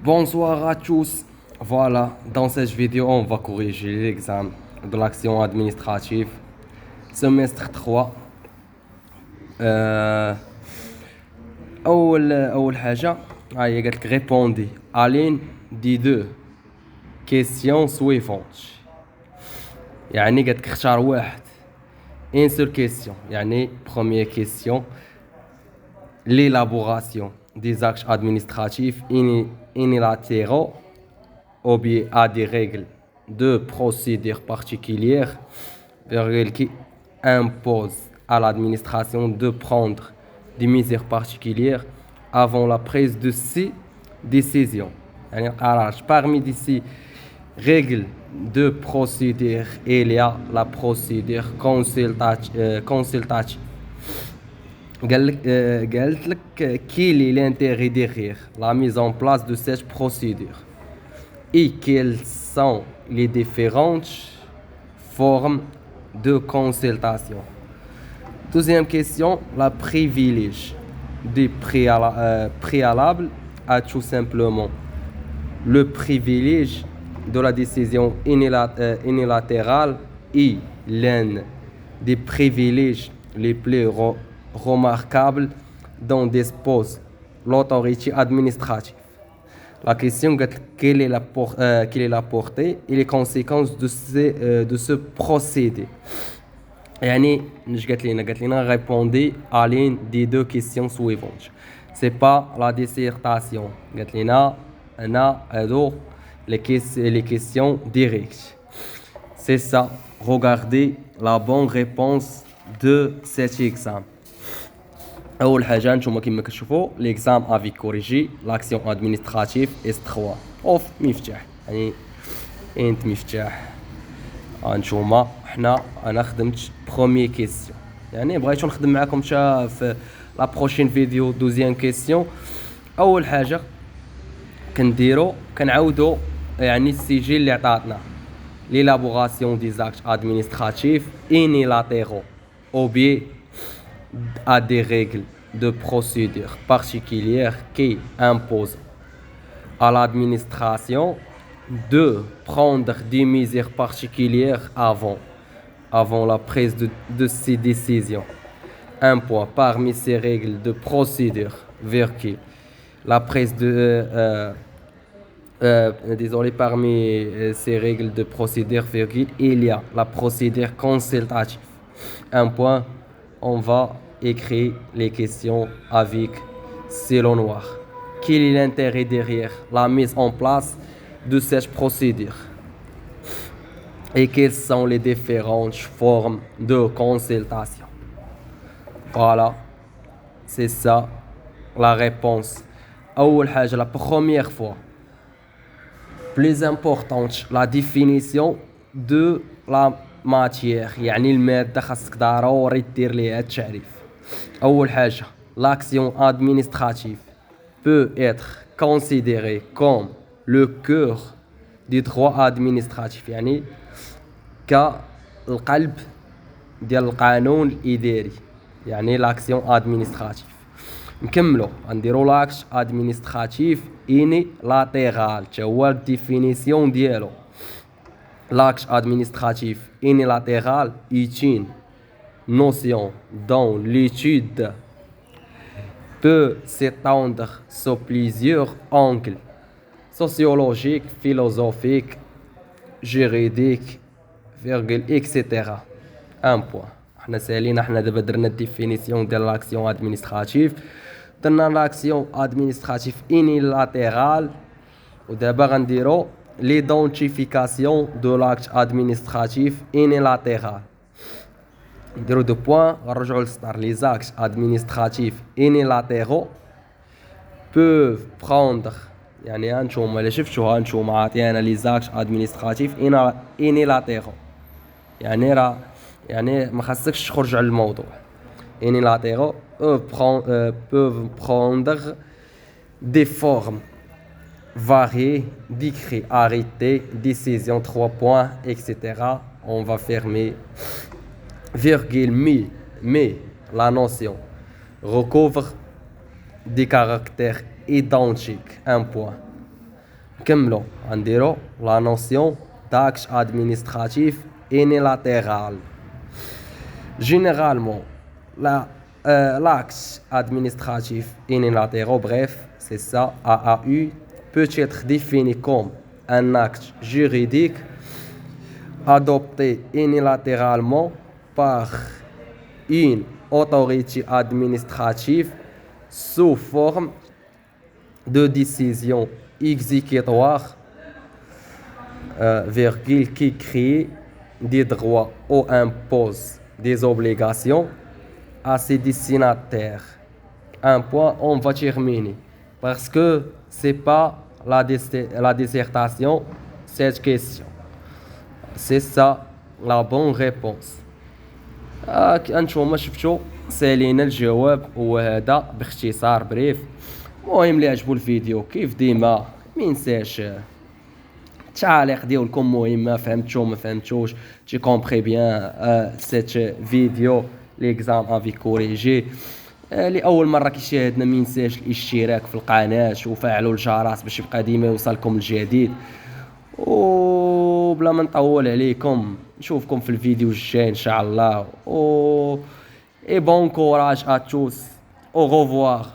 Bonsoir à tous. Voilà, dans cette vidéo, on va corriger l'examen de l'action administrative, semestre 3. أول حاجة هي قالت لك répondez à l'une des deux questions suivantes. يعني قالت لك اختار واحد. Une seule question. يعني première question, l'élaboration des actes administratifs unilatéraux obéit à des règles de procédure particulières, qui imposent à l'administration de prendre des mesures particulières avant la prise de ces décisions. Parmi ces règles de procédure, il y a la procédure consultative. قالت لك quel est l'intérêt derrière la mise en place de cette procédure et quelles sont les différentes formes de consultation. Deuxième question, la privilège des préalables a tout simplement le privilège de la décision unilatérale et l'un des privilèges les plus remarquables dont dispose l'autorité administrative. La question est quelle est la portée et les conséquences de ce procédé. يعني قالت لنا répondez à l'une des deux questions suivantes. C'est pas la dissertation. قالت لنا أنا هادو les questions directes. C'est ça. Regardez la bonne réponse de cet examen. أول حاجة نتوما كما كتشوفوا l'examen avec corrigé l'action administrative S3 اوف مفتاح يعني انت مفتاح. هانتوما انا خدمت بروميير كيسيون، يعني بغيتو نخدم معكم حتى في لا بروشين فيديو دوزيام كيسيون. اول حاجه كنعاودو يعني السجل اللي عطاتنا l'élaboration des actes administratifs unilatéraux obéit à des règles de procédure particulières qui imposent à l'administration de prendre des mesures particulières avant la prise de ces décisions. Un point parmi ces règles de procédure, la prise de parmi ces règles de procédure, il y a la procédure consultative. Un point, on va écrire les questions avec stylo noir. Quel est l'intérêt derrière la mise en place de cette procédure et quelles sont les différentes formes de consultation? Voilà, c'est ça la réponse. La première fois, plus importante, la définition de la matière. يعني المادة خاصك ضروري دير ليها التعريف. أول حاجة, l'action administrative peut être considérée comme le cœur du droit administratif، يعني كالقلب ديال القانون الإداري، يعني l'action administrative. نكملو غنديرو لاكت ادمينستراتيف unilatéral تا هو الديفينيسيون ديالو. L'acte administratif unilatéral est une notion dont l'étude peut s'étendre sur plusieurs angles sociologiques, philosophiques, juridiques, etc. Un point. حنا دابا درنا الديفينيسيون ديال لاكسيون ادمينستراتيف، درنا لاكسيون ادمينستراتيف unilatéral، ودابا غنديرو l'identification de l'acte administratif unilatéral. نديرو دو بوين غنرجعو للسطر. les actes administratifs unilatéraux peuvent prendre، يعني هانتوما الا شفتوها هانتوما عاطيانا les actes administratifs unilatéraux، يعني راه يعني ما خاصكش تخرج على الموضوع. unilatéraux peuvent prendre des formes variées, décret, arrêté, décision, 3 points, etc. On va fermer virgule, mais la notion recouvre des caractères identiques, un point. نكملو غنديرو لا نوسيون d'acte administratif unilatéral. Généralement, l'acte administratif unilatéral, bref, c'est ça, AAU, peut être défini comme un acte juridique adopté unilatéralement par une autorité administrative sous forme de décision exécutoire, qui crée des droits ou impose des obligations à ses destinataires. Un point, on va terminer. Parce que c'est pas la dissertation, cette question. C'est ça la bonne réponse. انتوما شفتوا سالينا الجواب هو هذا باختصار بريف. المهم اللي عجبو الفيديو كيف ديما مينساش التعاليق ديالكم مهمه. فهمتوا ما فهمتوش تي كومبري بيان سيت فيديو ليكزام افي كوريجي. لاول مره كيشاهدنا مينساش الاشتراك في القناه وفعلوا الجرس باش يبقى ديما يوصلكم الجديد. وبلا ما نطول عليكم نشوفكم في الفيديو الجاي ان شاء الله. اي بون كوراج ا توس او غوفوار.